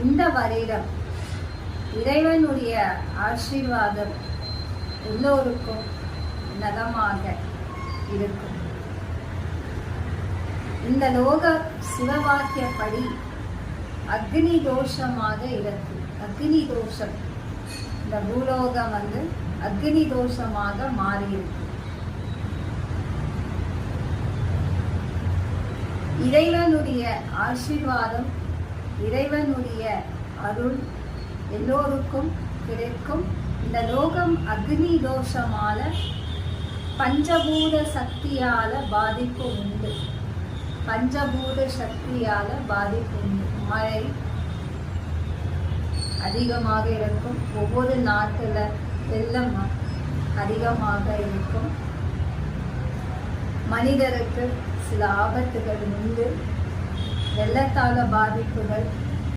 இந்த வருடம் இறைவனுடைய ஆசீர்வாதம் எல்லோருக்கும் நலமாக இருக்கும். இந்த லோக சிவவாக்கியப்படி அக்னி தோஷமாக இருக்கு. அக்னி தோஷம், இந்த பூலோகம் அக்னி தோஷமாக மாறியிருக்கு. இறைவனுடைய ஆசீர்வாதம், இறைவனுடைய அருள் எல்லோருக்கும் கிடைக்கும். இந்த லோகம் அக்னி தோஷமால பஞ்சபூத சக்தியால பாதிப்பு உண்டு. பஞ்சபூத சக்தியால பாதிப்பு உண்டு. மழை அதிகமாக இருக்கும். ஒவ்வொரு நாட்டுல வெள்ளம் அதிகமாக இருக்கும். மனிதருக்கு சில ஆபத்துகள் உண்டு. வெள்ளத்தால பாதிப்புகள்